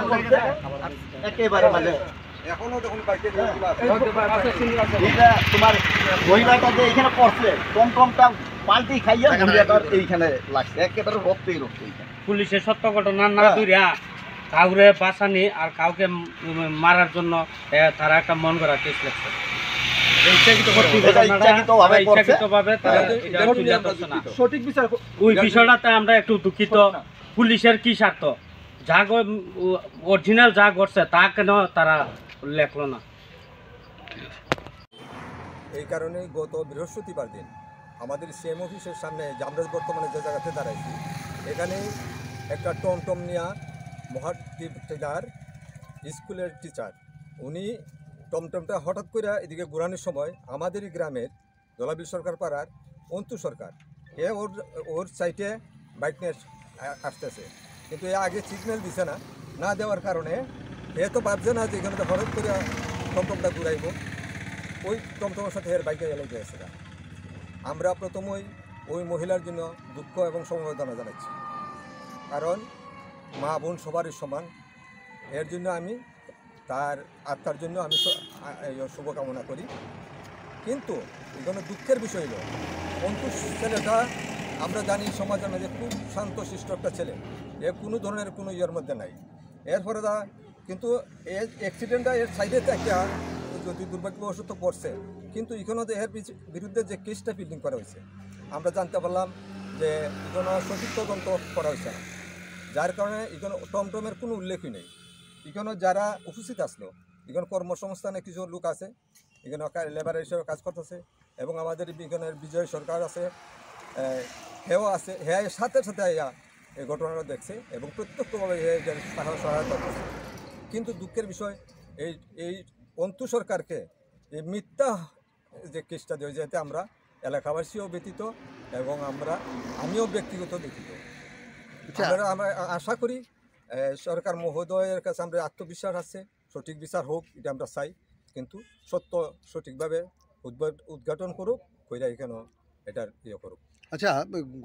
করছে একেবারে মানে এখনো দেখুন বাইকে তোমার মহিলাটা যে এইখানে পড়ছে টমটমটা পাল্টি খাইয়া মহিলাটার এইখানে লাগছে একেবারে রক্তই রক্ত এইখানে। পুলিশের সত্য ঘটনা না ধরিয়া কাউরে বাঁচানি আর কাউকে মারার জন্য তারা একটা মন করা কেস লাগছে। সঠিক বিচার ওই বিষয়টাতে আমরা একটু দুঃখিত। পুলিশের কি স্বার্থ? যা অরিজিনাল যা ঘটছে তা কেন তারা লেখলো না? এই কারণে গত বৃহস্পতিবার দিন আমাদের সিএম অফিসের সামনে আমরা বর্তমানে যে জায়গাতে দাঁড়াইছি এখানে একটা টমটম নিয়া মহাদ্বীপ টেলার স্কুলের টিচার উনি টমটমটা হঠাৎ করে এদিকে ঘুরানোর সময় আমাদেরই গ্রামের দলাবি সরকার পাড়ার অন্তু সরকার ওর সাইটে বাইক নিয়ে আসতেছে, কিন্তু এ আগে সিগন্যাল দিছে না দেওয়ার কারণে এ তো ভাবছে না যে এখানে হঠাৎ করে টমটমটা ঘুরাইব, ওই টমটমের সাথে এর বাইকে এলে গেছে। আমরা প্রথমেই ওই মহিলার জন্য দুঃখ এবং সমবেদনা জানাচ্ছি, কারণ মা বোন সবারই সমান। এর জন্য আমি তার আত্মার জন্য আমি শুভকামনা করি। কিন্তু এখানে দুঃখের বিষয় হলো অন্তু ছেলেটা আমরা জানি সমাজের মধ্যে খুব শান্ত শিষ্ট একটা ছেলে, এ কোনো ধরনের কোনো ইয়ের মধ্যে নাই। এরপরে কিন্তু এর অ্যাক্সিডেন্টটা এর সাইডে একটা যদি দুর্ভাগ্যবশত পড়ছে, কিন্তু এখানেও এর বিরুদ্ধে যে কেসটা ফিল্ডিং করা হয়েছে আমরা জানতে পারলাম যে এখানে সঠিক তদন্ত করা হয়েছে না, যার কারণে এখানে টমটমের কোনো উল্লেখই নেই। এখানে যারা উপস্থিত আসলো এখানে কর্মসংস্থানে কিছু লোক আছে, এখানে লেবার হিসেবে কাজ করতেছে, এবং আমাদের এখানের বিজয় সরকার আছে, হেও আছে, হ্যাঁ সাথে সাথে এই ঘটনাটা দেখছে এবং প্রত্যক্ষভাবে সহায়তা করছে। কিন্তু দুঃখের বিষয় এই অন্তু সরকারকে এই মিথ্যা যে কেসটা দিয়ে যেতে আমরা এলাকাবাসীও ব্যতীত এবং আমিও ব্যক্তিগত ব্যতীত। আমরা আশা করি সরকার মহোদয়ের কাছে আমরা আত্মবিশ্বাস আছে, সঠিক বিচার হোক এটা আমরা চাই, কিন্তু সত্য সঠিকভাবে উদ্ঘাটন করুক, কইরা এখানে এটার ইয়ে করুক। আচ্ছা,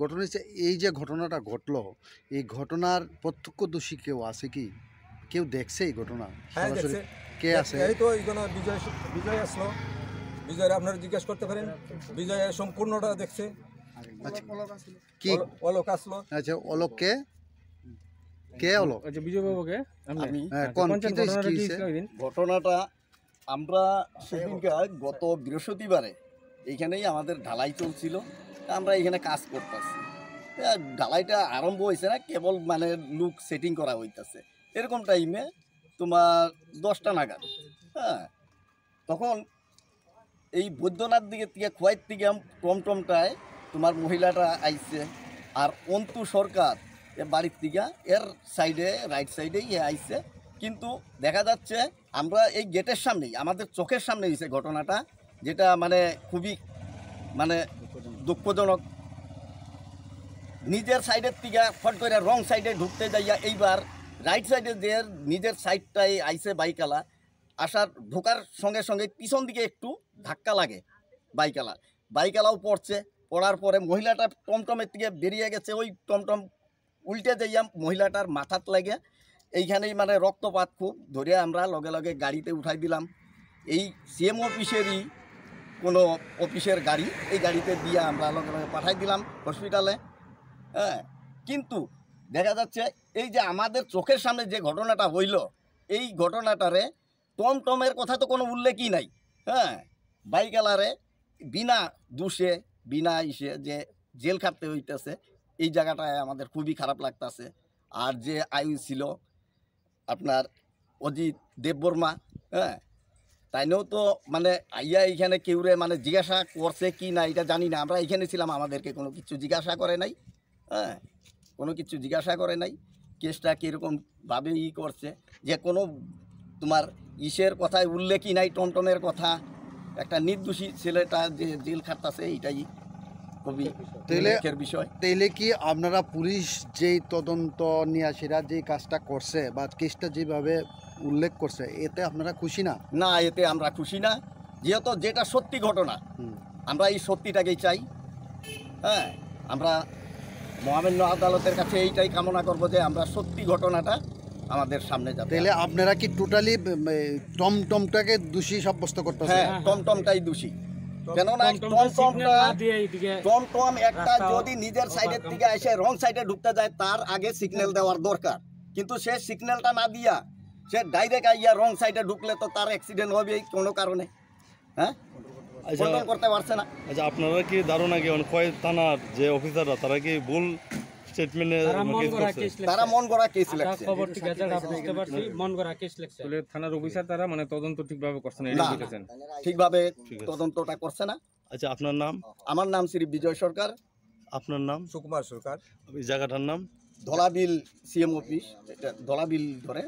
ঘটনা হচ্ছে এই যে ঘটনাটা ঘটলো, এই ঘটনার প্রত্যক্ষ দোষী কেউ আছে কি? কেউ দেখছে এই ঘটনা? হ্যাঁ দেখছে। কে আছে? এই তো এখানে বিজয় আসলো, বিজয় আপনারা জিজ্ঞেস করতে পারেন, বিজয় সম্পূর্ণটা দেখছে। আচ্ছা, কি অলোক আসলো? আচ্ছা, অলোক কে অলোক? আচ্ছা, বিজয় বাবুকে আমি ঘটনাটা আমরা সেদিনকে গত বৃহস্পতিবারে এইখানেই আমাদের ঢালাই চলছিল, আমরা এখানে কাজ করতেছি। ঢালাইটা আরম্ভ হয়েছে না, কেবল মানে লুক সেটিং করা হইতেছে। এরকম টাইমে তোমার 10টা নাগাদ, হ্যাঁ, তখন এই বৈদ্যনাথ দিকে খোয়াইর থেকে টমটমটায় তোমার মহিলাটা আইছে, আর অন্তু সরকার বাড়ির থেকে এর সাইডে রাইট সাইডেই আইছে। কিন্তু দেখা যাচ্ছে আমরা এই গেটের সামনেই, আমাদের চোখের সামনে হয়েছে ঘটনাটা, যেটা মানে খুবই মানে দুঃখজনক। নিজের সাইডের থেকে ফট করে রং সাইডে ঢুকতে যাইয়া এইবার রাইট সাইডে যে নিজের সাইডটাই আইছে বাইকালা, আসার ঢোকার সঙ্গে সঙ্গে পিছন দিকে একটু ধাক্কা লাগে বাইকালাও পড়ার পরে মহিলাটা টমটমের থেকে বেরিয়ে গেছে, ওই টমটম উল্টে যাইয়া মহিলাটার মাথাত লাগে, এইখানেই মানে রক্তপাত খুব। ধরে আমরা লগে লগে গাড়িতে উঠাই দিলাম, এই সিএম অফিসেরই কোনো অফিসের গাড়ি, এই গাড়িতে দিয়ে আমরা লগে লগে পাঠাই দিলাম হসপিটালে। হ্যাঁ, কিন্তু দেখা যাচ্ছে এই যে আমাদের চোখের সামনে যে ঘটনাটা হইল, এই ঘটনাটারে টমটমের কথা তো কোনো উল্লেখই নাই। হ্যাঁ, বাইকালারে বিনা দোষে বিনা যে জেল খাটতে হইতেছে, এই জায়গাটায় আমাদের খুবই খারাপ লাগতেছে। আর যে আইন ছিল আপনার অজিত দেববর্মা, হ্যাঁ, তাইনেও তো মানে আইয়া এইখানে কেউরে মানে জিজ্ঞাসা করছে কি না এটা জানি না, আমরা এখানে ছিলাম, আমাদেরকে কোনো কিছু জিজ্ঞাসা করে নাই। হ্যাঁ, কোনো কিছু জিজ্ঞাসা করে নাই, কেসটা কীরকমভাবে করছে, যে কোনো তোমার ইসের কথায় উল্লেখই নাই, টমটমের কথা। একটা নির্দোষী ছেলেটা যে জেল খাটতেছে, এইটাই খুবই দুঃখের বিষয়। তাইলে কি আপনারা পুলিশ যেই তদন্ত নিয়ে সেরা যেই কাজটা করছে বা কেসটা যেভাবে উল্লেখ করছে, এতে আপনারা খুশি না? না, এতে আমরা খুশি না, যেহেতু যেটা সত্যি ঘটনা, আমরা এই সত্যিটাকেই চাই। হ্যাঁ, আমরা মহামান্য আদালতের কাছে এইটাই কামনা করব যে আমরা সত্যি ঘটনাটা আমাদের সামনে যাতে তাহলে আপনারা কি টোটালি টমটমটাকে দোষী সাব্যস্ত করতেছেন? হ্যাঁ টমটমটাই দোষী। কেননা টমটম একটা যদি নিজের সাইডের থেকে এসে রং সাইডে ঢুকতে যায় তার আগে সিগন্যাল দেওয়ার দরকার, কিন্তু সে সিগন্যালটা না দিয়া সে ডাইরেক্ট আইয়া রং সাইডে ঢুকলে তো তার অ্যাক্সিডেন্ট হবেই কোনো কারণে। হ্যাঁ, কন্ট্রোল করতে পারছে না। আচ্ছা, আপনারা কি ধারণা কি কয় থানার যে অফিসাররা তারা কি ভুল স্টেটমেন্টে তারা মন গড়া কেস লাগছে। খবর ঠিক আছে, বুঝতে পারছি, মন করা কেস লাগছে। থানার অফিসার তারা মানে তদন্ত ঠিকভাবে করছে না, না, এটা বলতেছেন? ঠিকভাবে ঠিক আছে। তদন্তটা করছে না। আচ্ছা, আপনার নাম? আমার নাম শ্রী বিজয় সরকার, আপনার নাম? সুকুমার সরকার। এই জায়গাটার নাম? ধলাবিল সিএম অফিস, এটা ধলাবিল ধরে।